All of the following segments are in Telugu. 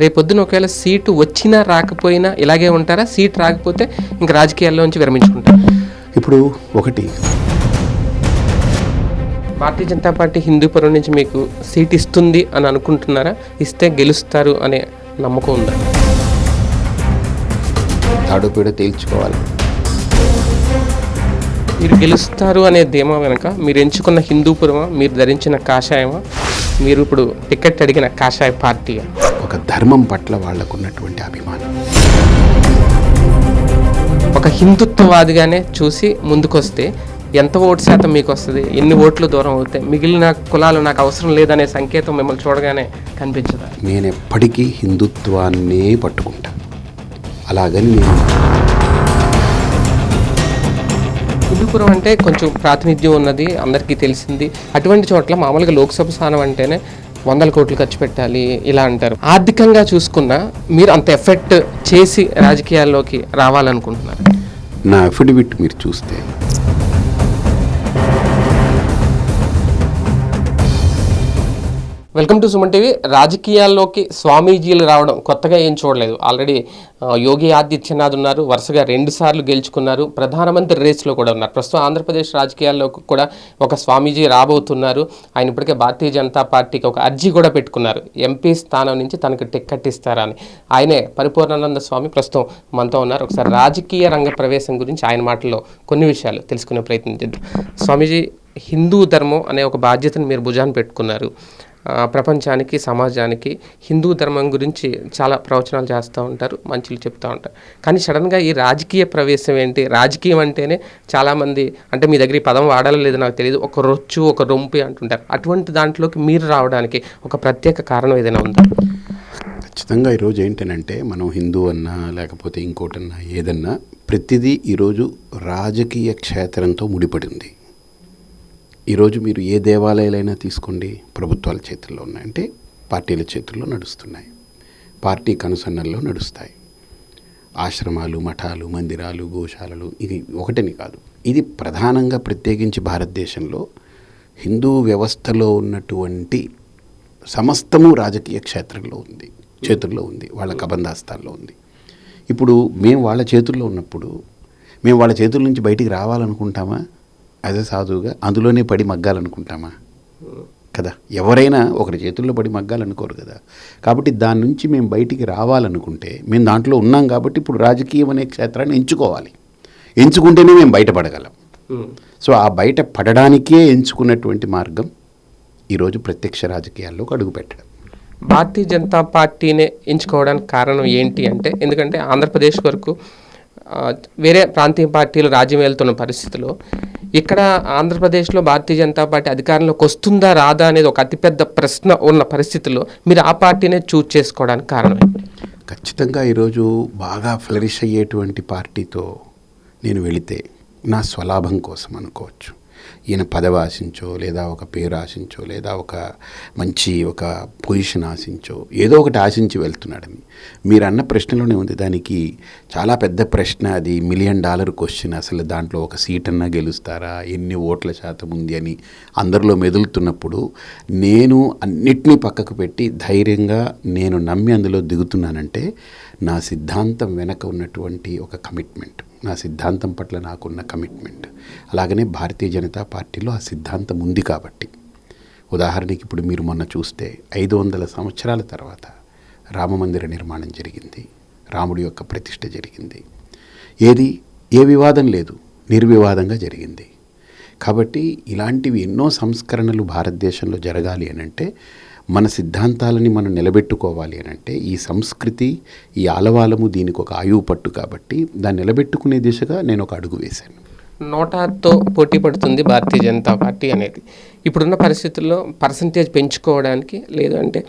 రేపొద్దున ఒకవేళ సీటు వచ్చినా రాకపోయినా ఇలాగే ఉంటారా? సీట్ రాకపోతే ఇంక రాజకీయాల్లోంచి విరమించుకుంటారు. ఇప్పుడు ఒకటి, భారతీయ జనతా పార్టీ హిందూపురం నుంచి మీకు సీట్ ఇస్తుంది అని అనుకుంటున్నారా? ఇస్తే గెలుస్తారు అనే నమ్మకం ఉందా? తాడోపేడో తేల్చుకోవాలి. మీరు గెలుస్తారు అనే ధీమా వెనక మీరు ఎంచుకున్న హిందూపురమా, మీరు ధరించిన కాషాయమా, మీరు ఇప్పుడు టికెట్ అడిగిన కాషాయ పార్టీయా? ఒక ధర్మం పట్ల వాళ్ళకున్నటువంటి అభిమానం. ఒక హిందుత్వవాదిగానే చూసి ముందుకొస్తే ఎంత ఓటు శాతం మీకు వస్తుంది? ఎన్ని ఓట్లు దూరం అవుతాయి? మిగిలిన కులాలు నాకు అవసరం లేదనే సంకేతం మిమ్మల్ని చూడగానే కనిపించదా? నేను ఎప్పటికీ హిందుత్వాన్నే పట్టుకుంటా. అలాగని నేను హిందూపురం అంటే కొంచెం ప్రాతినిధ్యం ఉన్నది, అందరికీ తెలిసింది. అటువంటి చోట్ల మామూలుగా లోక్సభ స్థానం అంటేనే 100 కోట్లు ఖర్చు పెట్టాలి ఇలా అంటారు. ఆర్థికంగా చూసుకున్నా మీరు అంత ఎఫెక్ట్ చేసి రాజకీయాల్లోకి రావాలనుకుంటున్నారు? నా అఫిడవిట్ మీరు చూస్తే వెల్కమ్ టు సుమన్ టీవీ. రాజకీయాల్లోకి స్వామీజీలు రావడం కొత్తగా ఏం చూడలేదు. ఆల్రెడీ యోగి ఆదిత్యనాథ్ ఉన్నారు, వరుసగా 2 సార్లు గెలుచుకున్నారు, ప్రధానమంత్రి రేస్లో కూడా ఉన్నారు. ప్రస్తుతం ఆంధ్రప్రదేశ్ రాజకీయాల్లోకి కూడా ఒక స్వామీజీ రాబోతున్నారు. ఆయన ఇప్పటికే భారతీయ జనతా పార్టీకి ఒక అర్జీ కూడా పెట్టుకున్నారు, ఎంపీ స్థానం నుంచి తనకు టిక్కెట్ ఇస్తారా అని. ఆయనే పరిపూర్ణానంద స్వామి ప్రస్తుతం మనతో ఉన్నారు. ఒకసారి రాజకీయ రంగ ప్రవేశం గురించి ఆయన మాటల్లో కొన్ని విషయాలు తెలుసుకునే ప్రయత్నం చేద్దాం. స్వామీజీ, హిందూ ధర్మం అనే ఒక బాధ్యతను మీరు భుజాన్ని పెట్టుకున్నారు. ప్రపంచానికి, సమాజానికి హిందూ ధర్మం గురించి చాలా ప్రవచనాలు చేస్తూ ఉంటారు, మంచిలు చెప్తూ ఉంటారు. కానీ సడన్గా ఈ రాజకీయ ప్రవేశం ఏంటి? రాజకీయం అంటేనే చాలామంది, అంటే మీ దగ్గర ఈ పదం వాడాలో లేదో నాకు తెలియదు, ఒక రొచ్చు, ఒక రొంపి అంటుంటారు. అటువంటి దాంట్లోకి మీరు రావడానికి ఒక ప్రత్యేక కారణం ఏదైనా ఉందా? ఖచ్చితంగా ఈరోజు ఏంటనంటే, మనం హిందూ అన్నా లేకపోతే ఇంకోటన్నా ఏదన్నా ప్రతిదీ ఈరోజు రాజకీయ క్షేత్రంతో ముడిపడింది. ఈరోజు మీరు ఏ దేవాలయాలైనా తీసుకోండి, ప్రభుత్వాల చేతుల్లో ఉన్నాయి, అంటే పార్టీల చేతుల్లో నడుస్తున్నాయి, పార్టీ కనుసన్నల్లో నడుస్తాయి. ఆశ్రమాలు, మఠాలు, మందిరాలు, గోశాలలు, ఇది ఒకటని కాదు. ఇది ప్రధానంగా ప్రత్యేకించి భారతదేశంలో హిందూ వ్యవస్థలో ఉన్నటువంటి సమస్తము రాజకీయ క్షేత్రంలో ఉంది, చేతుల్లో ఉంది, వాళ్ళ కబంధాస్తాల్లో ఉంది. ఇప్పుడు మేము వాళ్ళ చేతుల్లో ఉన్నప్పుడు మేము వాళ్ళ చేతుల నుంచి బయటికి రావాలనుకుంటామా? యాజ్ ఎ సాధువుగా అందులోనే పడి మగ్గాలనుకుంటామా? కదా, ఎవరైనా ఒకరి చేతుల్లో పడి మగ్గాలనుకోరు కదా. కాబట్టి దాని నుంచి మేము బయటికి రావాలనుకుంటే మేము దాంట్లో ఉన్నాం కాబట్టి ఇప్పుడు రాజకీయం అనే క్షేత్రాన్ని ఎంచుకోవాలి. ఎంచుకుంటేనే మేము బయటపడగలం. సో ఆ బయట పడడానికే ఎంచుకున్నటువంటి మార్గం ఈరోజు ప్రత్యక్ష రాజకీయాల్లోకి అడుగుపెట్టడం. భారతీయ జనతా పార్టీనే ఎంచుకోవడానికి కారణం ఏంటి అంటే, ఎందుకంటే ఆంధ్రప్రదేశ్ వరకు వేరే ప్రాంతీయ పార్టీలు రాజ్యం వెళ్తున్న పరిస్థితిలో ఇక్కడ ఆంధ్రప్రదేశ్లో భారతీయ జనతా పార్టీ అధికారంలోకి వస్తుందా రాదా అనేది ఒక అతిపెద్ద ప్రశ్న ఉన్న పరిస్థితుల్లో మీరు ఆ పార్టీనే చూజ్ చేసుకోవడానికి కారణం ఏంటి? ఖచ్చితంగా ఈరోజు బాగా ఫ్లరిష్ అయ్యేటువంటి పార్టీతో నేను వెళితే నా స్వలాభం కోసం అనుకోవచ్చు. ఈయన పదవి ఆశించో, లేదా ఒక పేరు ఆశించో, లేదా ఒక మంచి ఒక పొజిషన్ ఆశించో, ఏదో ఒకటి ఆశించి వెళ్తున్నాడని మీరు అన్న ప్రశ్నలోనే ఉంది. దానికి చాలా పెద్ద ప్రశ్న, అది $1 మిలియన్ క్వశ్చన్. అసలు దాంట్లో ఒక సీట్ అన్నా గెలుస్తారా, ఎన్ని ఓట్ల శాతం ఉంది అని అందరిలో మెదులుతున్నప్పుడు నేను అన్నిటినీ పక్కకు పెట్టి ధైర్యంగా నేను నమ్మి అందులో దిగుతున్నానంటే నా సిద్ధాంతం వెనక ఉన్నటువంటి ఒక కమిట్మెంట్, నా సిద్ధాంతం పట్ల నాకున్న కమిట్మెంట్. అలాగనే భారతీయ జనతా పార్టీలో ఆ సిద్ధాంతం ఉంది కాబట్టి. ఉదాహరణకి ఇప్పుడు మీరు మొన్న చూస్తే 500 సంవత్సరాల తర్వాత రామమందిర నిర్మాణం జరిగింది, రాముడి యొక్క ప్రతిష్ఠ జరిగింది. ఏ వివాదం లేదు, నిర్వివాదంగా జరిగింది. కాబట్టి ఇలాంటివి ఎన్నో సంస్కరణలు భారతదేశంలో జరగాలి అనంటే, మన సిద్ధాంతాలని మనం నిలబెట్టుకోవాలి అనంటే, ఈ సంస్కృతి, ఈ ఆలవాలము దీనికి ఒక ఆయువు పట్టు. కాబట్టి దాన్ని నిలబెట్టుకునే దిశగా నేను ఒక అడుగు వేశాను. నోటాతో పోటీ పడుతుంది భారతీయ జనతా పార్టీ అనేది. ఇప్పుడున్న పరిస్థితుల్లో పర్సంటేజ్ పెంచుకోవడానికి, లేదు అంటే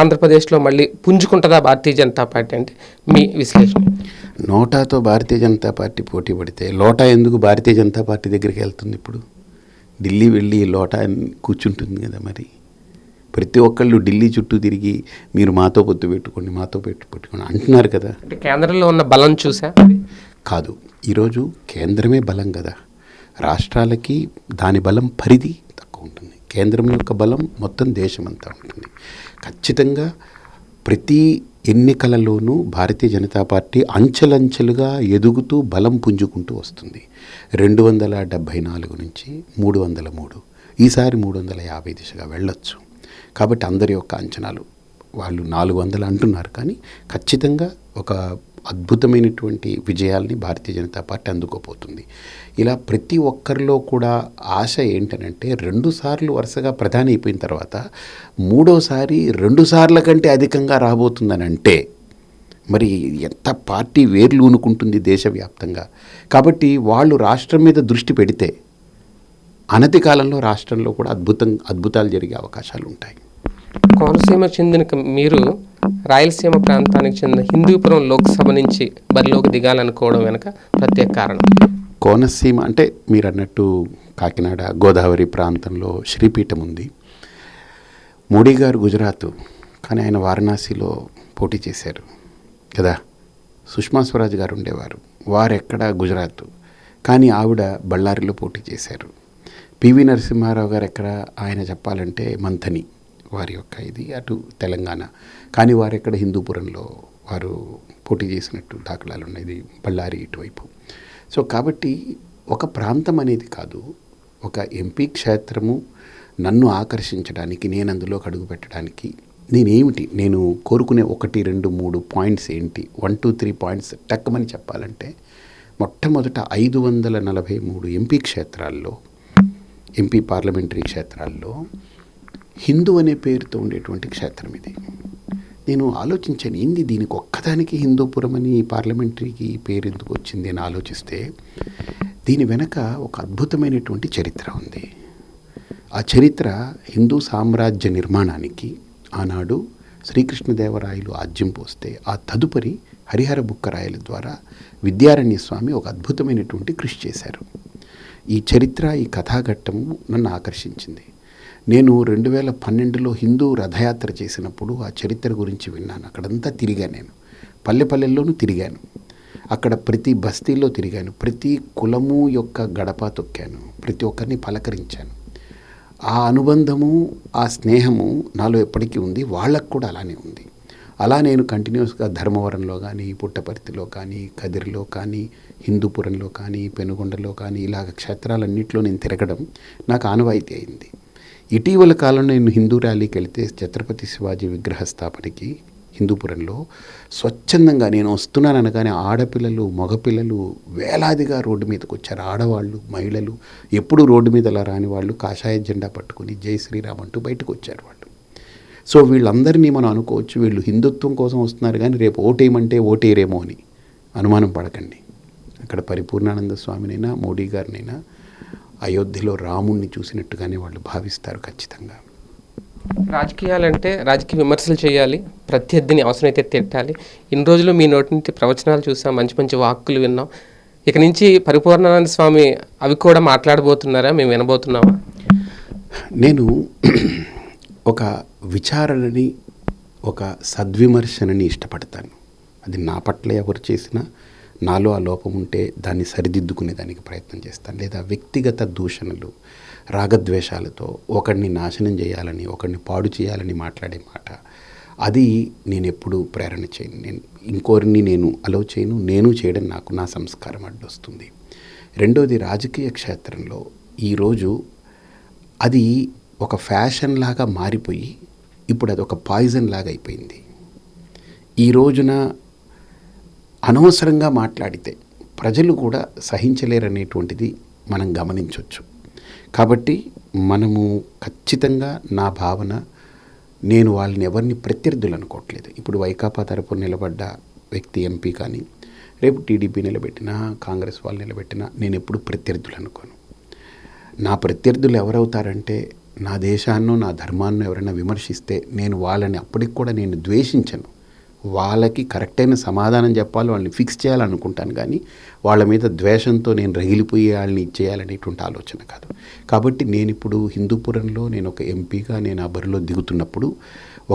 ఆంధ్రప్రదేశ్లో మళ్ళీ పుంజుకుంటుందా భారతీయ జనతా పార్టీ అంటే మీ విశ్లేషణ? నోటాతో భారతీయ జనతా పార్టీ పోటీ పడితే లోటా ఎందుకు భారతీయ జనతా పార్టీ దగ్గరికి వెళ్తుంది? ఇప్పుడు ఢిల్లీ వెళ్ళి లోటా కూర్చుంటుంది కదా. మరి ప్రతి ఒక్కళ్ళు ఢిల్లీ చుట్టూ తిరిగి మీరు మాతో పొత్తు పెట్టుకోండి, మాతో పెట్టుకోండి అంటున్నారు కదా. అంటే కేంద్రంలో ఉన్న బలం చూసా కాదు, ఈరోజు కేంద్రమే బలం కదా. రాష్ట్రాలకి దాని బలం పరిధి తక్కువ ఉంటుంది, కేంద్రం యొక్క బలం మొత్తం దేశమంతా ఉంటుంది. ఖచ్చితంగా ప్రతి ఎన్నికలలోనూ భారతీయ జనతా పార్టీ అంచెలంచెలుగా ఎదుగుతూ బలం పుంజుకుంటూ వస్తుంది. 274 నుంచి 303, ఈసారి 350 దిశగా వెళ్ళొచ్చు. కాబట్టి అందరి యొక్క అంచనాలు వాళ్ళు 400 అంటున్నారు, కానీ ఖచ్చితంగా ఒక అద్భుతమైనటువంటి విజయాల్ని భారతీయ జనతా పార్టీ అందుకోపోతుంది. ఇలా ప్రతి ఒక్కరిలో కూడా ఆశ ఏంటనంటే 2 సార్లు వరుసగా ప్రధాని అయిపోయిన తర్వాత 3వసారి 2 సార్ల కంటే అధికంగా రాబోతుందని అంటే మరి ఎంత పార్టీ వేర్లు ఊనుకుంటుంది దేశవ్యాప్తంగా. కాబట్టి వాళ్ళు రాష్ట్రం మీద దృష్టి పెడితే అనతి కాలంలో రాష్ట్రంలో కూడా అద్భుతాలు జరిగే అవకాశాలు ఉంటాయి. కోనసీమ చెందిన మీరు రాయలసీమ ప్రాంతానికి చెందిన హిందూపురం లోక్సభ నుంచి బరిలోకి దిగాలనుకోవడం వెనక ప్రత్యేక కారణం. కోనసీమ అంటే మీరు అన్నట్టు కాకినాడ గోదావరి ప్రాంతంలో శ్రీపీఠం ఉంది. మోడీ గారు గుజరాత్, కానీ ఆయన వారణాసిలో పోటీ చేశారు కదా. సుష్మా స్వరాజ్ గారు ఉండేవారు, వారెక్కడ గుజరాత్, కానీ ఆవిడ బళ్ళారిలో పోటీ చేశారు. పివి నరసింహారావు గారు ఎక్కడ, ఆయన చెప్పాలంటే మంథని వారి యొక్క ఇది అటు తెలంగాణ, కానీ వారు ఎక్కడ హిందూపురంలో వారు పోటీ చేసినట్టు దాఖలాలు ఉన్నాయి, ఇది బళ్ళారి ఇటువైపు. సో కాబట్టి ఒక ప్రాంతం అనేది కాదు, ఒక ఎంపీ క్షేత్రము నన్ను ఆకర్షించడానికి, నేను అందులో అడుగు పెట్టడానికి నేను కోరుకునే 1, 2, 3 పాయింట్స్ ఏంటి, 1, 2, 3 పాయింట్స్ టక్కమని చెప్పాలంటే, మొట్టమొదట 543 ఎంపీ క్షేత్రాల్లో, ఎంపీ పార్లమెంటరీ క్షేత్రాల్లో హిందూ అనే పేరుతో ఉండేటువంటి క్షేత్రం ఇది. నేను ఆలోచించాను, ఏంది దీనికి ఒక్కదానికి హిందూపురం అని పార్లమెంటరీకి పేరు ఎందుకు వచ్చింది అని ఆలోచిస్తే, దీని వెనక ఒక అద్భుతమైనటువంటి చరిత్ర ఉంది. ఆ చరిత్ర హిందూ సామ్రాజ్య నిర్మాణానికి ఆనాడు శ్రీకృష్ణదేవరాయలు ఆజ్యం పోస్తే, ఆ తదుపరి హరిహర బుక్కరాయల ద్వారా విద్యారణ్య స్వామి ఒక అద్భుతమైనటువంటి కృషి చేశారు. ఈ చరిత్ర, ఈ కథాఘట్టము నన్ను ఆకర్షించింది. నేను 2012లో హిందూ రథయాత్ర చేసినప్పుడు ఆ చరిత్ర గురించి విన్నాను. అక్కడంతా తిరిగాను, నేను పల్లెల్లోనూ తిరిగాను, అక్కడ ప్రతి బస్తీలో తిరిగాను, ప్రతి కులము యొక్క గడప తొక్కాను, ప్రతి ఒక్కరిని పలకరించాను. ఆ అనుబంధము, ఆ స్నేహము నాలో ఎప్పటికీ ఉంది, వాళ్ళకు కూడా అలానే ఉంది. అలా నేను కంటిన్యూస్గా ధర్మవరంలో కానీ, పుట్టపర్తిలో కానీ, కదిరిలో కానీ, హిందూపురంలో కానీ, పెనుగొండలో కానీ, ఇలాగ క్షేత్రాలన్నింటిలో నేను తిరగడం నాకు ఆనవాయితీ అయింది. ఇటీవల కాలంలో నేను హిందూ ర్యాలీకి వెళితే ఛత్రపతి శివాజీ విగ్రహ స్థాపనకి హిందూపురంలో స్వచ్ఛందంగా నేను వస్తున్నాను అనగానే ఆడపిల్లలు, మగపిల్లలు వేలాదిగా రోడ్డు మీదకి వచ్చారు. ఆడవాళ్ళు, మహిళలు, ఎప్పుడు రోడ్డు మీద అలా రాని వాళ్ళు కాషాయ జెండా పట్టుకుని జై శ్రీరామ్ అంటూ బయటకు వచ్చారు వాళ్ళు. సో వీళ్ళందరినీ మనం అనుకోవచ్చు, వీళ్ళు హిందుత్వం కోసం వస్తున్నారు, కానీ రేపు ఓటేయమంటే ఓటేయరేమో అని అనుమానం పడకండి. అక్కడ పరిపూర్ణానంద స్వామినైనా, మోడీ గారినైనా అయోధ్యలో రాముణ్ణి చూసినట్టుగానే వాళ్ళు భావిస్తారు ఖచ్చితంగా. రాజకీయాలంటే రాజకీయ విమర్శలు చేయాలి, ప్రత్యర్థిని అవసరమైతే తిట్టాలి. ఇన్ని రోజులు మీ నోటి నుంచి ప్రవచనాలు చూసాం, మంచి మంచి వాక్కులు విన్నాం. ఇక నుంచి పరిపూర్ణానంద స్వామి అవి కూడా మాట్లాడబోతున్నారా, మేము వినబోతున్నామా? నేను ఒక విచారణని, ఒక సద్విమర్శనని ఇష్టపడతాను. అది నా పట్ల ఎవరు చేసినా నాలో ఆ లోపం ఉంటే దాన్ని సరిదిద్దుకునే దానికి ప్రయత్నం చేస్తాను. లేదా వ్యక్తిగత దూషణలు, రాగద్వేషాలతో ఒకడిని నాశనం చేయాలని, ఒకడిని పాడు చేయాలని మాట్లాడే మాట, అది నేను ఎప్పుడూ ప్రేరణ చేయను. నేను ఇంకోరిని నేను అలౌ చేయను, నేను చేయడం నాకు నా సంస్కారం అడ్డొస్తుంది. రెండోది, రాజకీయ క్షేత్రంలో ఈరోజు అది ఒక ఫ్యాషన్ లాగా మారిపోయి ఇప్పుడు అది ఒక పాయిజన్ లాగా అయిపోయింది. ఈ రోజున అనవసరంగా మాట్లాడితే ప్రజలు కూడా సహించలేరనేటువంటిది మనం గమనించవచ్చు. కాబట్టి మనము ఖచ్చితంగా, నా భావన, నేను వాళ్ళని ఎవరిని ప్రత్యర్థులు అనుకోవట్లేదు. ఇప్పుడు వైకాపా తరపున నిలబడ్డ వ్యక్తి ఎంపీ కానీ, రేపు టీడీపీ నిలబెట్టినా, కాంగ్రెస్ వాళ్ళు నిలబెట్టినా నేను ఎప్పుడు ప్రత్యర్థులు అనుకోను. నా ప్రత్యర్థులు ఎవరవుతారంటే, నా దేశాన్నో నా ధర్మాన్నో ఎవరైనా విమర్శిస్తే నేను వాళ్ళని అప్పటికి కూడా నేను ద్వేషించను. వాళ్ళకి కరెక్ట్ అయిన సమాధానం చెప్పాలి, వాళ్ళని ఫిక్స్ చేయాలనుకుంటాను, కానీ వాళ్ళ మీద ద్వేషంతో నేను రగిలిపోయి వాళ్ళని ఇచ్చేయాలనేటువంటి ఆలోచన కాదు. కాబట్టి నేను ఇప్పుడు హిందూపురంలో నేను ఒక ఎంపీగా నేను ఆ బరిలో దిగుతున్నప్పుడు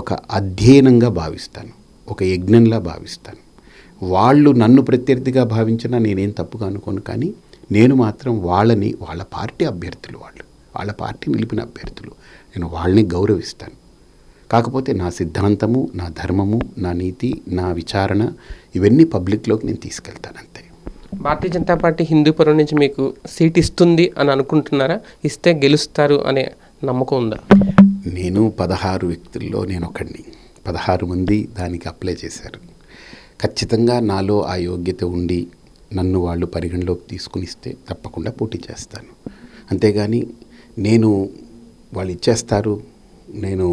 ఒక అధ్యయనంగా భావిస్తాను, ఒక యజ్ఞంలా భావిస్తాను. వాళ్ళు నన్ను ప్రత్యర్థిగా భావించినా నేనేం తప్పుగా అనుకోను, కానీ నేను మాత్రం వాళ్ళని, వాళ్ళ పార్టీ అభ్యర్థులు, వాళ్ళ పార్టీ నిలిపిన అభ్యర్థులు, నేను వాళ్ళని గౌరవిస్తాను. కాకపోతే నా సిద్ధాంతము, నా ధర్మము, నా నీతి, నా విచారణ ఇవన్నీ పబ్లిక్లోకి నేను తీసుకెళ్తాను అంతే. భారతీయ జనతా పార్టీ హిందూపురం నుంచి మీకు సీట్ ఇస్తుంది అని అనుకుంటున్నారా? ఇస్తే గెలుస్తారు అనే నమ్మకం ఉందా? నేను 16 వ్యక్తుల్లో నేను ఒకడిని. 16 మంది దానికి అప్లై చేశారు. ఖచ్చితంగా నాలో ఆ యోగ్యత ఉండి నన్ను వాళ్ళు పరిగణలోకి తీసుకుని ఇస్తే తప్పకుండా పోటీ చేస్తాను. అంతేగాని నేను వాళ్ళు ఇచ్చేస్తారు, నేను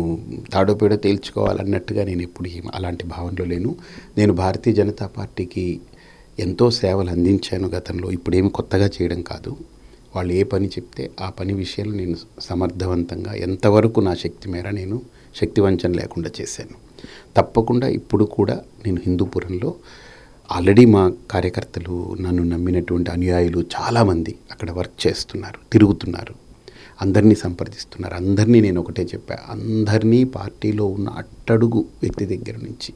తాడోపేడో తేల్చుకోవాలన్నట్టుగా నేను ఎప్పుడు అలాంటి భావనలో లేను. నేను భారతీయ జనతా పార్టీకి ఎంతో సేవలు అందించాను గతంలో. ఇప్పుడేమి కొత్తగా చేయడం కాదు. వాళ్ళు ఏ పని చెప్తే ఆ పని విషయంలో నేను సమర్థవంతంగా ఎంతవరకు నా శక్తి మేర నేను శక్తివంచన లేకుండా చేశాను. తప్పకుండా ఇప్పుడు కూడా నేను హిందూపురంలో ఆల్రెడీ మా కార్యకర్తలు, నన్ను నమ్మినటువంటి అనుయాయులు చాలామంది అక్కడ వర్క్ చేస్తున్నారు, తిరుగుతున్నారు, అందరినీ సంప్రదిస్తున్నారు. అందరినీ నేను ఒకటే చెప్పా, అందరినీ పార్టీలో ఉన్న అట్టడుగు వ్యక్తి దగ్గర నుంచి,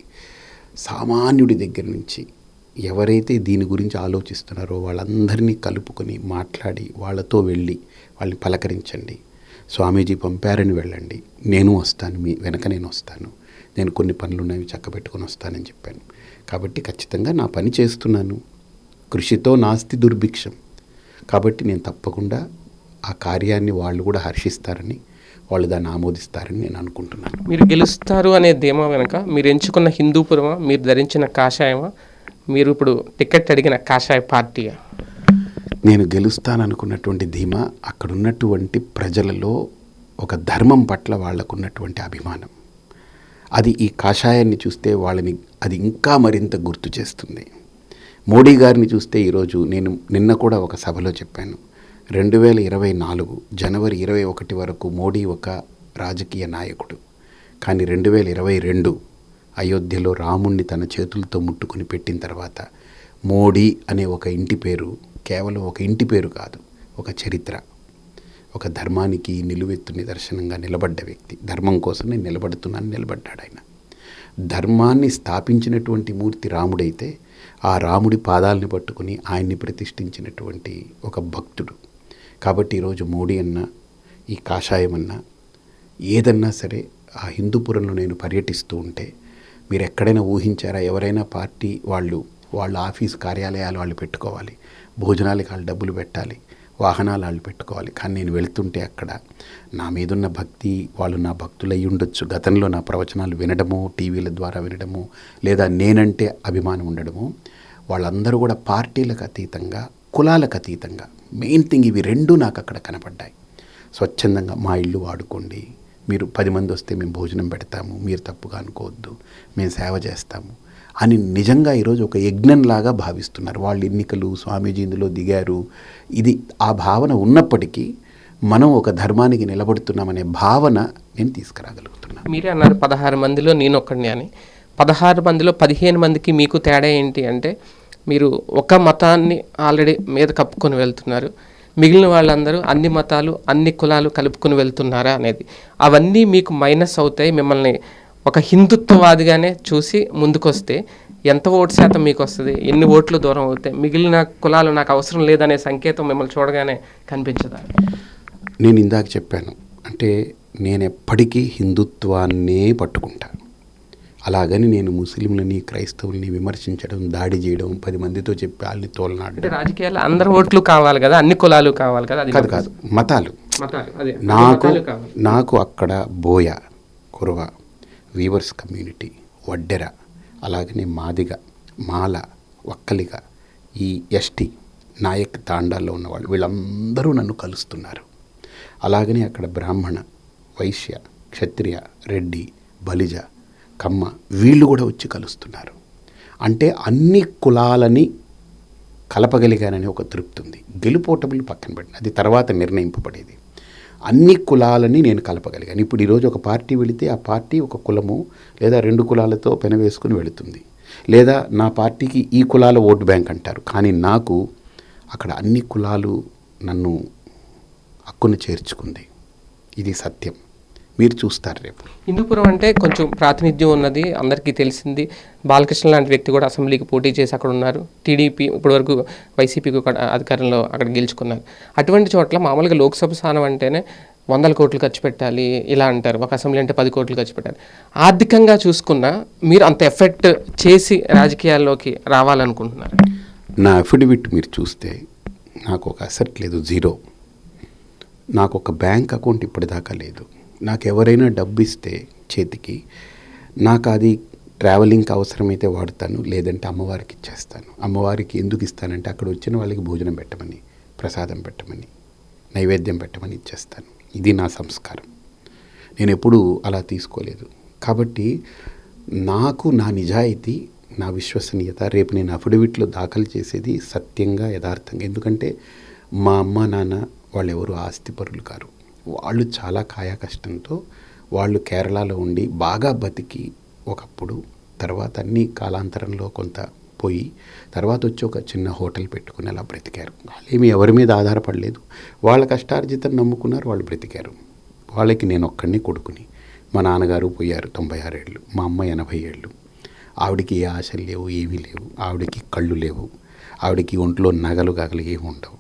సామాన్యుడి దగ్గర నుంచి ఎవరైతే దీని గురించి ఆలోచిస్తున్నారో వాళ్ళందరినీ కలుపుకొని మాట్లాడి వాళ్ళతో వెళ్ళి వాళ్ళని పలకరించండి. స్వామీజీ పంపారని వెళ్ళండి, నేను వస్తాను, మీ వెనక నేను వస్తాను, నేను కొన్ని పనులు ఉన్నవి చక్కబెట్టుకొని వస్తానని చెప్పాను. కాబట్టి ఖచ్చితంగా నా పని చేస్తున్నాను. కృషితో నాస్తి దుర్భిక్షం. కాబట్టి నేను తప్పకుండా ఆ కార్యాన్ని వాళ్ళు కూడా హర్షిస్తారని, వాళ్ళు దాన్ని ఆమోదిస్తారని నేను అనుకుంటున్నాను. మీరు గెలుస్తారు అనే ధీమా వెనక మీరు ఎంచుకున్న హిందూపురమా, మీరు ధరించిన కాషాయమా, మీరు ఇప్పుడు టికెట్ అడిగిన కాషాయ పార్టీయా? నేను గెలుస్తాననుకున్నటువంటి ధీమా అక్కడున్నటువంటి ప్రజలలో ఒక ధర్మం పట్ల వాళ్ళకున్నటువంటి అభిమానం. అది ఈ కాషాయాన్ని చూస్తే వాళ్ళని అది ఇంకా మరింత గుర్తు చేస్తుంది. మోడీ గారిని చూస్తే ఈరోజు నేను నిన్న కూడా ఒక సభలో చెప్పాను, 2024 జనవరి 21 వరకు మోడీ ఒక రాజకీయ నాయకుడు. కానీ 2022 అయోధ్యలో రాముణ్ణి తన చేతులతో ముట్టుకుని పెట్టిన తర్వాత మోడీ అనే ఒక ఇంటి పేరు కేవలం ఒక ఇంటి పేరు కాదు, ఒక చరిత్ర, ఒక ధర్మానికి నిలువెత్తు నిదర్శనంగా నిలబడ్డ వ్యక్తి. ధర్మం కోసం నేను నిలబడ్డాడు ఆయన. ధర్మాన్ని స్థాపించినటువంటి మూర్తి రాముడైతే ఆ రాముడి పాదాలని పట్టుకుని ఆయన్ని ప్రతిష్ఠించినటువంటి ఒక భక్తుడు. కాబట్టి ఈరోజు మోడీ అన్నా, ఈ కాషాయం అన్నా, ఏదన్నా సరే ఆ హిందూపురంలో నేను పర్యటిస్తూ ఉంటే మీరు ఎక్కడైనా ఊహించారా? ఎవరైనా పార్టీ వాళ్ళ ఆఫీసు కార్యాలయాలు వాళ్ళు పెట్టుకోవాలి, భోజనాలకి వాళ్ళు డబ్బులు పెట్టాలి, వాహనాలు వాళ్ళు పెట్టుకోవాలి. కానీ నేను వెళ్తుంటే అక్కడ నా మీదున్న భక్తి, వాళ్ళు నా భక్తులు అయి ఉండొచ్చు, గతంలో నా ప్రవచనాలు వినడము, టీవీల ద్వారా వినడము, లేదా నేనంటే అభిమానం ఉండడము, వాళ్ళందరూ కూడా పార్టీలకు అతీతంగా, కులాలకు అతీతంగా, మెయిన్ థింగ్ ఇవి రెండు నాకు అక్కడ కనపడ్డాయి. స్వచ్ఛందంగా మా ఇల్లు వాడుకోండి, మీరు 10 మంది వస్తే మేము భోజనం పెడతాము, మీరు తప్పుగా అనుకోవద్దు, మేము సేవ చేస్తాము అని నిజంగా ఈరోజు ఒక యజ్ఞంలాగా భావిస్తున్నారు. వాళ్ళు ఎన్నికలు, స్వామీజీ ఇందులో దిగారు, ఇది ఆ భావన ఉన్నప్పటికీ మనం ఒక ధర్మానికి నిలబడుతున్నామనే భావన నేను తీసుకురాగలుగుతున్నాను. మీరే అన్నారు 16 మందిలో నేను ఒక్కడిని అని. 16 మందిలో 15 మందికి మీకు తేడా ఏంటి అంటే, మీరు ఒక మతాన్ని ఆల్రెడీ మీద కప్పుకొని వెళ్తున్నారు, మిగిలిన వాళ్ళందరూ అన్ని మతాలు, అన్ని కులాలు కలుపుకొని వెళ్తున్నారా అనేది. అవన్నీ మీకు మైనస్ అవుతాయి. మిమ్మల్ని ఒక హిందుత్వవాదిగానే చూసి ముందుకొస్తే ఎంత ఓటు శాతం మీకు వస్తుంది, ఎన్ని ఓట్లు దూరం అవుతాయి, మిగిలిన కులాలు నాకు అవసరం లేదనే సంకేతం మిమ్మల్ని చూడగానే కనిపించదా? నేను ఇందాక చెప్పాను, అంటే నేను ఎప్పటికీ హిందుత్వాన్నే పట్టుకుంటాను. అలాగని నేను ముస్లింలని, క్రైస్తవుల్ని విమర్శించడం, దాడి చేయడం, 10 మందితో చెప్పి వాళ్ళని తోలనాడు. రాజకీయాల్లో అందరు ఓట్లు కావాలి కదా, అన్ని కులాలు కావాలి కదా, అది కాదు మతాలు. అదే నాకు అక్కడ బోయ, కురవ, వీవర్స్ కమ్యూనిటీ, వడ్డెర, అలాగనే మాదిగ, మాల, వక్కలిగ, ఈ ఎస్టీ, నాయక్ తాండాల్లో ఉన్నవాళ్ళు వీళ్ళందరూ నన్ను కలుస్తున్నారు. అలాగనే అక్కడ బ్రాహ్మణ, వైశ్య, క్షత్రియ, రెడ్డి, బలిజ, కమ్మ వీళ్ళు కూడా వచ్చి కలుస్తున్నారు. అంటే అన్ని కులాలని కలపగలిగానని ఒక తృప్తి ఉంది. గెలుపోటములు పక్కన పెట్టిన అది తర్వాత నిర్ణయింపబడేది. అన్ని కులాలని నేను కలపగలిగాను. ఇప్పుడు ఈరోజు ఒక పార్టీ వెళితే ఆ పార్టీ ఒక కులము లేదా 2 కులాలతో పెనవేసుకుని వెళుతుంది, లేదా నా పార్టీకి ఈ కులాల ఓటు బ్యాంక్ అంటారు. కానీ నాకు అక్కడ అన్ని కులాలు నన్ను హక్కును చేర్చుకుంది. ఇది సత్యం. మీరు చూస్తారు రేపు. హిందూపురం అంటే కొంచెం ప్రాతినిధ్యం ఉన్నది, అందరికీ తెలిసింది. బాలకృష్ణ లాంటి వ్యక్తి కూడా అసెంబ్లీకి పోటీ చేసి అక్కడ ఉన్నారు. టీడీపీ ఇప్పటివరకు వైసీపీకి అధికారంలో అక్కడ గెలుచుకున్నారు. అటువంటి చోట్ల మామూలుగా లోక్సభ స్థానం అంటేనే వందల కోట్లు ఖర్చు పెట్టాలి ఇలా అంటారు, ఒక అసెంబ్లీ అంటే 10 కోట్లు ఖర్చు పెట్టాలి. ఆర్థికంగా చూసుకున్నా మీరు అంత ఎఫెక్ట్ చేసి రాజకీయాల్లోకి రావాలనుకుంటున్నారు? నా అఫిడవిట్ మీరు చూస్తే నాకు ఒక అసెట్ లేదు, జీరో. నాకు ఒక బ్యాంక్ అకౌంట్ ఇప్పటిదాకా లేదు. నాకు ఎవరైనా డబ్బు ఇస్తే చేతికి, నాకు అది ట్రావెలింగ్కి అవసరమైతే వాడతాను, లేదంటే అమ్మవారికి ఇచ్చేస్తాను. అమ్మవారికి ఎందుకు ఇస్తానంటే అక్కడ వచ్చిన వాళ్ళకి భోజనం పెట్టమని, ప్రసాదం పెట్టమని, నైవేద్యం పెట్టమని ఇచ్చేస్తాను. ఇది నా సంస్కారం. నేను ఎప్పుడూ అలా తీసుకోలేదు. కాబట్టి నాకు నా నిజాయితీ, నా విశ్వసనీయత రేపు నేను అఫిడవిట్లో దాఖలు చేసేది సత్యంగా, యథార్థంగా. ఎందుకంటే మా అమ్మ నాన్న వాళ్ళు ఎవరు ఆస్తిపరులు కారు. వాళ్ళు చాలా కాయా కష్టంతో వాళ్ళు కేరళలో ఉండి బాగా బతికి ఒకప్పుడు, తర్వాత అన్ని కాలాంతరంలో కొంత పోయి, తర్వాత వచ్చి ఒక చిన్న హోటల్ పెట్టుకుని అలా బ్రతికారు. వాళ్ళేమి ఎవరి మీద ఆధారపడలేదు. వాళ్ళ కష్టార్జితం నమ్ముకున్నారు, వాళ్ళు బ్రతికారు. వాళ్ళకి నేను ఒక్కడిని కొడుకుని. మా నాన్నగారు పోయారు 96 ఏళ్ళు, మా అమ్మ 80 ఏళ్ళు. ఆవిడికి ఏ ఆశలు లేవు, ఏమీ లేవు. ఆవిడకి కళ్ళు లేవు, ఆవిడకి ఒంట్లో నగలు గగలు ఏమి ఉండవు.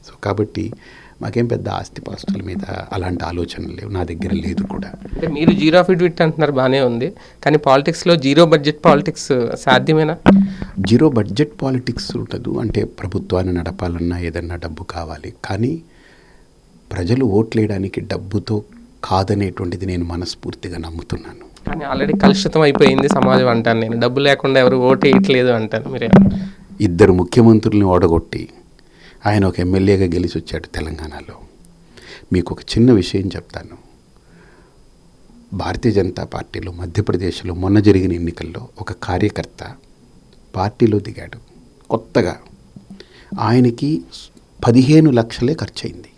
సో కాబట్టి మాకేం పెద్ద ఆస్తిపాస్తుల మీద అలాంటి ఆలోచనలు లేవు, నా దగ్గర లేదు కూడా. అంటే మీరు జీరో అఫిడవిట్ అంటున్నారు, బాగానే ఉంది. కానీ పాలిటిక్స్లో జీరో బడ్జెట్ పాలిటిక్స్ సాధ్యమేనా? జీరో బడ్జెట్ పాలిటిక్స్ ఉండదు. అంటే ప్రభుత్వాన్ని నడపాలన్నా ఏదన్నా డబ్బు కావాలి. కానీ ప్రజలు ఓట్లేయడానికి డబ్బుతో కాదనేటువంటిది నేను మనస్ఫూర్తిగా నమ్ముతున్నాను. కానీ ఆల్రెడీ కలుషితం అయిపోయింది సమాజం అంటాను నేను. డబ్బు లేకుండా ఎవరు ఓటు వేయట్లేదు అంటాను. మీరే 2 ముఖ్యమంత్రుల్ని ఓడగొట్టి ఆయన ఒక ఎమ్మెల్యేగా గెలిచి వచ్చాడు తెలంగాణలో. మీకు ఒక చిన్న విషయం చెప్తాను. భారతీయ జనతా పార్టీలో మధ్యప్రదేశ్లో మొన్న జరిగిన ఎన్నికల్లో ఒక కార్యకర్త పార్టీలో దిగాడు కొత్తగా. ఆయనకి 15 లక్షలే ఖర్చు అయింది.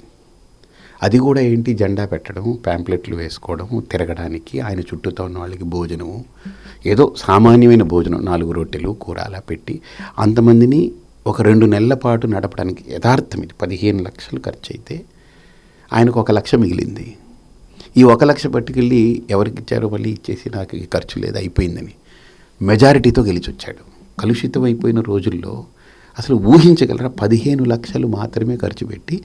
అది కూడా ఏంటి, జెండా పెట్టడం, ప్యాంప్లెట్లు వేసుకోవడం, తిరగడానికి, ఆయన చుట్టూతో ఉన్న వాళ్ళకి భోజనము, ఏదో సామాన్యమైన భోజనం, 4 రొట్టెలు కూర అలా పెట్టి అంతమందిని ఒక 2 నెలల పాటు నడపడానికి. యథార్థం ఇది. 15 లక్షలు ఖర్చు అయితే ఆయనకు 1 లక్ష మిగిలింది. ఈ 1 లక్ష పట్టుకెళ్ళి ఎవరికి ఇచ్చారో మళ్ళీ ఇచ్చేసి నాకు ఈ ఖర్చు లేదు అయిపోయిందని మెజారిటీతో గెలిచి వచ్చాడు. కలుషితం అయిపోయిన రోజుల్లో అసలు ఊహించగలరా? 15 లక్షలు మాత్రమే ఖర్చు పెట్టి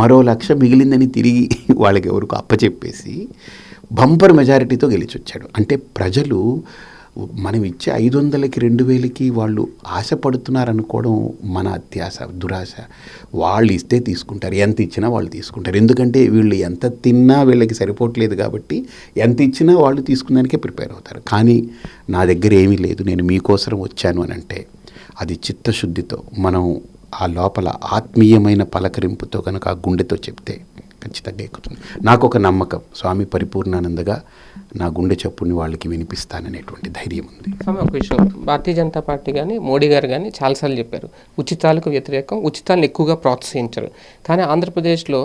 మరో 1 లక్ష మిగిలిందని తిరిగి వాళ్ళకి ఎవరికి అప్పచెప్పేసి బంపర్ మెజారిటీతో గెలిచి వచ్చాడు. అంటే ప్రజలు మనం ఇచ్చే 500కి 2000కి వాళ్ళు ఆశపడుతున్నారనుకోవడం మన అత్యాశ, దురాశ. వాళ్ళు ఇస్తే తీసుకుంటారు, ఎంత ఇచ్చినా వాళ్ళు తీసుకుంటారు. ఎందుకంటే వీళ్ళు ఎంత తిన్నా వీళ్ళకి సరిపోవట్లేదు కాబట్టి ఎంత ఇచ్చినా వాళ్ళు తీసుకున్నానికే ప్రిపేర్ అవుతారు. కానీ నా దగ్గర ఏమీ లేదు, నేను మీకోసం వచ్చాను అని అంటే అది చిత్తశుద్ధితో, మనం ఆ లోపల ఆత్మీయమైన పలకరింపుతో కనుక ఆ గుండెతో చెప్తే ఖచ్చితంగా ఎక్కుతుంది. నాకు ఒక నమ్మకం, స్వామి పరిపూర్ణానందగా నా గుండె చప్పుని వాళ్ళకి వినిపిస్తాననేటువంటి ధైర్యం ఉంది. స్వామి, ఒక విషయం, భారతీయ జనతా పార్టీ కానీ మోడీ గారు కానీ చాలాసార్లు చెప్పారు ఉచితాలకు వ్యతిరేకం, ఉచితాలను ఎక్కువగా ప్రోత్సహించరు. కానీ ఆంధ్రప్రదేశ్లో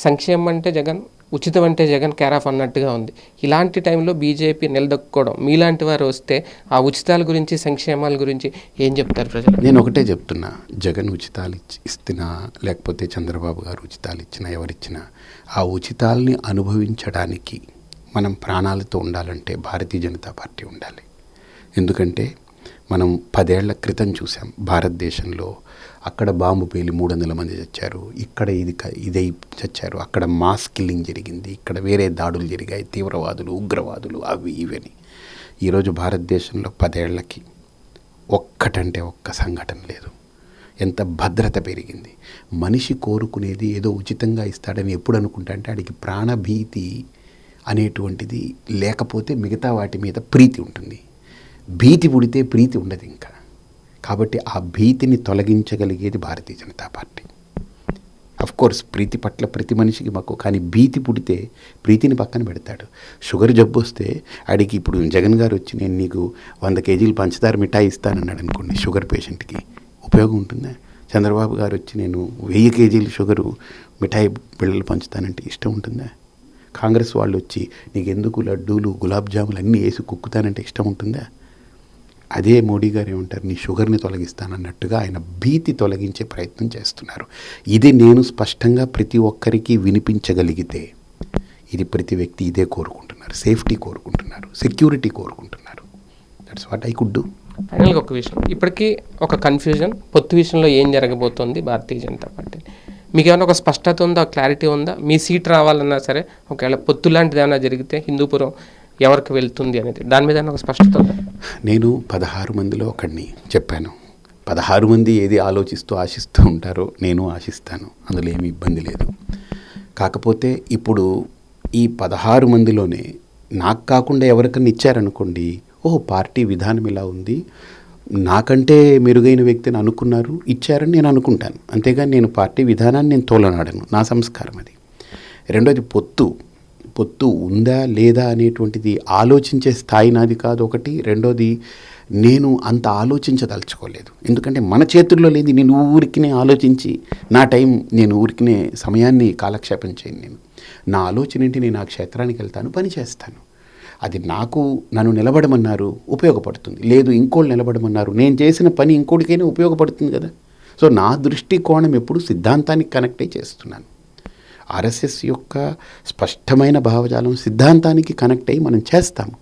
సంక్షేమం అంటే జగన్, ఉచితం అంటే జగన్ కేర్ ఆఫ్ అన్నట్టుగా ఉంది. ఇలాంటి టైంలో బీజేపీ నిలదొక్కుకోవడం, మీలాంటి వారు వస్తే ఆ ఉచితాల గురించి, సంక్షేమాల గురించి ఏం చెప్తారు ప్రజలు? నేను ఒకటే చెప్తున్నా, జగన్ ఉచితాలు ఇస్తున్నా, లేకపోతే చంద్రబాబు గారు ఉచితాలు ఇచ్చినా, ఎవరిచ్చినా ఆ ఉచితాలని అనుభవించడానికి మనం ప్రాణాలతో ఉండాలంటే భారతీయ జనతా పార్టీ ఉండాలి. ఎందుకంటే మనం 10 ఏళ్ల క్రితం చూసాం భారతదేశంలో, అక్కడ బాంబు పేలి 300 మంది చచ్చారు, ఇక్కడ ఇదై చచ్చారు, అక్కడ మాస్ కిల్లింగ్ జరిగింది, ఇక్కడ వేరే దాడులు జరిగాయి, తీవ్రవాదులు, ఉగ్రవాదులు, అవి ఇవని. ఈరోజు భారతదేశంలో 10 ఏళ్లకి ఒక్కటంటే ఒక్క సంఘటన లేదు. ఎంత భద్రత పెరిగింది. మనిషి కోరుకునేది ఏదో ఉచితంగా ఇస్తాడని ఎప్పుడు అనుకుంటా అంటే ఆడికి ప్రాణభీతి అనేటువంటిది లేకపోతే మిగతా వాటి మీద ప్రీతి ఉంటుంది. భీతి పుడితే ప్రీతి ఉండదు ఇంకా. కాబట్టి ఆ భీతిని తొలగించగలిగేది భారతీయ జనతా పార్టీ. కోర్స్ ప్రీతి పట్ల ప్రతి మనిషికి మక్కువ, కానీ భీతి పుడితే ప్రీతిని పక్కన పెడతాడు. షుగర్ జబ్బు వస్తే ఆడికి, ఇప్పుడు జగన్ గారు వచ్చి నేను నీకు 100 కేజీలు పంచదార మిఠాయి ఇస్తానన్నాడు అనుకోండి, షుగర్ పేషెంట్కి ఉపయోగం ఉంటుందా? చంద్రబాబు గారు వచ్చి నేను 1000 కేజీలు షుగరు మిఠాయి పిల్లలు పంచుతానంటే ఇష్టం ఉంటుందా? కాంగ్రెస్ వాళ్ళు వచ్చి నీకెందుకు లడ్డూలు, గులాబ్ జాములు అన్నీ వేసి కుక్కుతానంటే ఇష్టం ఉంటుందా? అదే మోడీ గారు ఏమంటారు, నీ షుగర్ని తొలగిస్తానన్నట్టుగా ఆయన భీతి తొలగించే ప్రయత్నం చేస్తున్నారు. ఇది నేను స్పష్టంగా ప్రతి ఒక్కరికి వినిపించగలిగితే, ఇది ప్రతి వ్యక్తి ఇదే కోరుకుంటున్నారు, సేఫ్టీ కోరుకుంటున్నారు, సెక్యూరిటీ కోరుకుంటున్నారు. That's what I could do. ఫైనల్గా ఒక విషయం, ఇప్పటికీ ఒక కన్ఫ్యూజన్, పొత్తు విషయంలో ఏం జరగబోతోంది భారతీయ జనతా పార్టీ. మీకు ఏమైనా ఒక స్పష్టత ఉందా, క్లారిటీ ఉందా? మీ సీట్ రావాలన్నా సరే ఒకవేళ పొత్తు లాంటిది ఏమైనా జరిగితే హిందూపురం ఎవరికి వెళ్తుంది అనేది దాని మీద ఏమైనా ఒక స్పష్టత ఉందా? నేను 16 మందిలో ఒకడిని చెప్పాను. 16 మంది ఏది ఆశిస్తూ ఉంటారో నేను ఆశిస్తాను, అందులో ఏమీ ఇబ్బంది లేదు. కాకపోతే ఇప్పుడు ఈ 16 మందిలోనే నాకు కాకుండా ఎవరికన్నా ఇచ్చారనుకోండి, పార్టీ విధానం ఇలా ఉంది, నాకంటే మెరుగైన వ్యక్తిని అనుకున్నారు, ఇచ్చారని నేను అనుకుంటాను. అంతేగాని నేను పార్టీ విధానాన్ని నేను తోలనాడను, నా సంస్కారం అది. రెండోది పొత్తు ఉందా లేదా అనేటువంటిది ఆలోచించే స్థాయి నాది కాదు ఒకటి. రెండోది నేను అంత ఆలోచించదలుచుకోలేదు. ఎందుకంటే మన చేతుల్లో లేని నేను ఊరికినే ఆలోచించి నా టైం నేను ఊరికినే సమయాన్ని కాలక్షేపం చేయను. నా ఆలోచన ఏంటి, నేను ఆ క్షేత్రానికి వెళ్తాను, పని చేస్తాను. అది నన్ను నిలబడమన్నారు, ఉపయోగపడుతుంది. లేదు ఇంకోళ్ళు నిలబడమన్నారు, నేను చేసిన పని ఇంకోటికైనా ఉపయోగపడుతుంది కదా. సో నా దృష్టికోణం ఎప్పుడు సిద్ధాంతానికి కనెక్ట్ అయి చేస్తున్నాను. ఆర్ఎస్ఎస్ యొక్క స్పష్టమైన భావజాలం సిద్ధాంతానికి కనెక్ట్ అయ్యి మనం చేస్తాము.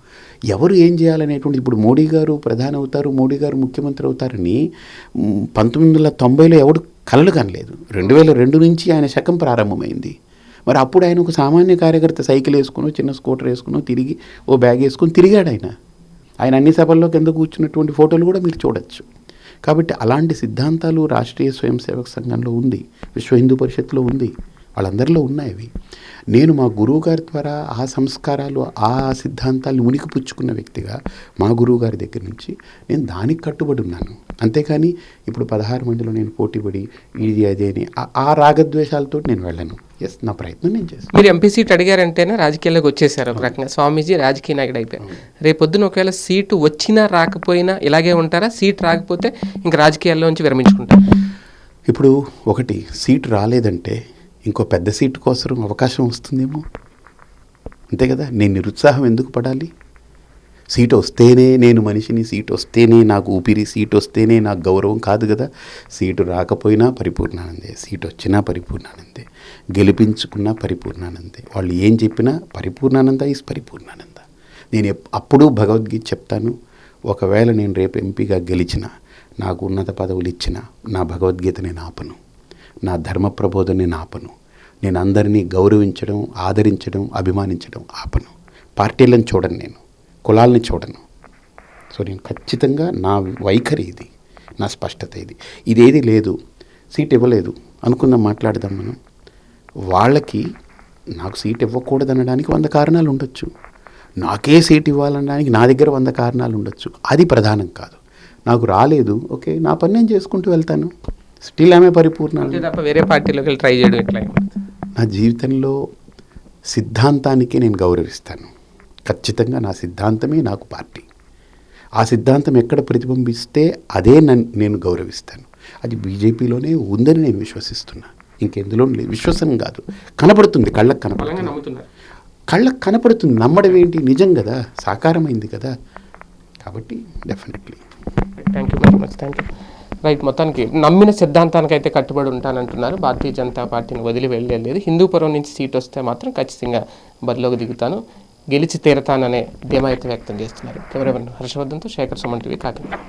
ఎవరు ఏం చేయాలనేటువంటి, ఇప్పుడు మోడీ గారు ప్రధాని అవుతారు, మోడీ గారు ముఖ్యమంత్రి అవుతారని 1990లో ఎవడు కలలు కనలేదు. 2002 నుంచి ఆయన శకం ప్రారంభమైంది. మరి అప్పుడు ఆయన ఒక సామాన్య కార్యకర్త, సైకిల్ వేసుకుని చిన్న స్కూటర్ వేసుకుని తిరిగి ఓ బ్యాగ్ వేసుకుని తిరిగాడు. ఆయన అన్ని సభల్లో కింద కూర్చున్నటువంటి ఫోటోలు కూడా మీరు చూడొచ్చు. కాబట్టి అలాంటి సిద్ధాంతాలు రాష్ట్రీయ స్వయం సేవక సంఘంలో ఉంది, విశ్వ హిందూ పరిషత్లో ఉంది, వాళ్ళందరిలో ఉన్నాయి అవి. నేను మా గురువు గారి ద్వారా ఆ సంస్కారాలు, ఆ సిద్ధాంతాలను ఉనికి పుచ్చుకున్న వ్యక్తిగా మా గురువు గారి దగ్గర నుంచి నేను దానికి కట్టుబడి ఉన్నాను. అంతేకాని ఇప్పుడు 16 మందిలో నేను పోటీపడి ఇది అదే అని ఆ రాగద్వేషాలతో నేను వెళ్ళను. నా ప్రయత్నం నేను చేస్తాను. మీరు ఎంపీ సీట్ అడిగారంటేనే రాజకీయాల్లోకి వచ్చేసారు ఒక రకంగా. స్వామీజీ రాజకీయ నాయకుడు అయిపోయారు. రేపొద్దున ఒకవేళ సీటు వచ్చినా రాకపోయినా ఇలాగే ఉంటారా? సీట్ రాకపోతే ఇంకా రాజకీయాల్లోంచి విరమించుకుంటారు? ఇప్పుడు ఒకటి, సీటు రాలేదంటే ఇంకో పెద్ద సీటు కోసం అవకాశం వస్తుందేమో, అంతే కదా. నేను నిరుత్సాహం ఎందుకు పడాలి? సీటు వస్తేనే నేను మనిషిని, సీటు వస్తేనే నాకు ఊపిరి, సీటు వస్తేనే నాకు గౌరవం కాదు కదా. సీటు రాకపోయినా పరిపూర్ణానందే, సీటు వచ్చినా పరిపూర్ణానందే, గెలిపించుకున్నా పరిపూర్ణానందే. వాళ్ళు ఏం చెప్పినా పరిపూర్ణానంద ఈజ్ పరిపూర్ణానంద. నేను అప్పుడు భగవద్గీత చెప్తాను. ఒకవేళ నేను రేపు ఎంపీగా గెలిచిన, నాకు ఉన్నత పదవులు ఇచ్చిన, నా భగవద్గీత నేను ఆపను, నా ధర్మ ప్రబోధన నేను ఆపను, నేను అందరినీ గౌరవించడం, ఆదరించడం, అభిమానించడం ఆపను. పార్టీలను చూడను, నేను కులాలని చూడను. సో నేను ఖచ్చితంగా నా వైఖరి ఇది, నా స్పష్టత ఇది. ఇదేది లేదు, సీట్ ఇవ్వలేదు అనుకుందాం, మాట్లాడదాం మనం. వాళ్ళకి నాకు సీట్ ఇవ్వకూడదు అనడానికి 100 కారణాలు ఉండొచ్చు, నాకే సీట్ ఇవ్వాలనడానికి నా దగ్గర 100 కారణాలు ఉండొచ్చు. అది ప్రధానం కాదు. నాకు రాలేదు, ఓకే, నా పని నేను చేసుకుంటూ వెళ్తాను. స్టిల్ ఆమె పరిపూర్ణ. తప్ప వేరే పార్టీలోకి ట్రై చేయడం ఎట్లా? నా జీవితంలో సిద్ధాంతానికి నేను గౌరవిస్తాను. ఖచ్చితంగా నా సిద్ధాంతమే నాకు పార్టీ. ఆ సిద్ధాంతం ఎక్కడ ప్రతిబింబిస్తే అదే నేను గౌరవిస్తాను. అది బీజేపీలోనే ఉందని నేను విశ్వసిస్తున్నా, ఇంకెందులో లేదు. విశ్వాసం కాదు, కనపడుతుంది, కళ్ళకు కనపడుతుంది. నమ్మడం ఏంటి, నిజం కదా, సాకారమైంది కదా. కాబట్టి definitely. Thank you very much. Thank you. Right, మొత్తానికి నమ్మిన సిద్ధాంతానికి అయితే కట్టుబడి ఉంటానంటున్నారు. భారతీయ జనతా పార్టీని వదిలి వెళ్ళలేదు. హిందూపురం నుంచి సీట్ వస్తే మాత్రం ఖచ్చితంగా బరిలోకి దిగుతాను, గెలిచి తీరతాననే ధీమా అయితే వ్యక్తం చేస్తున్నారు. కెమెరామెన్ హర్షవర్ధన్తో శేఖర్, సుమన్ టీవీ, కాకినాడ.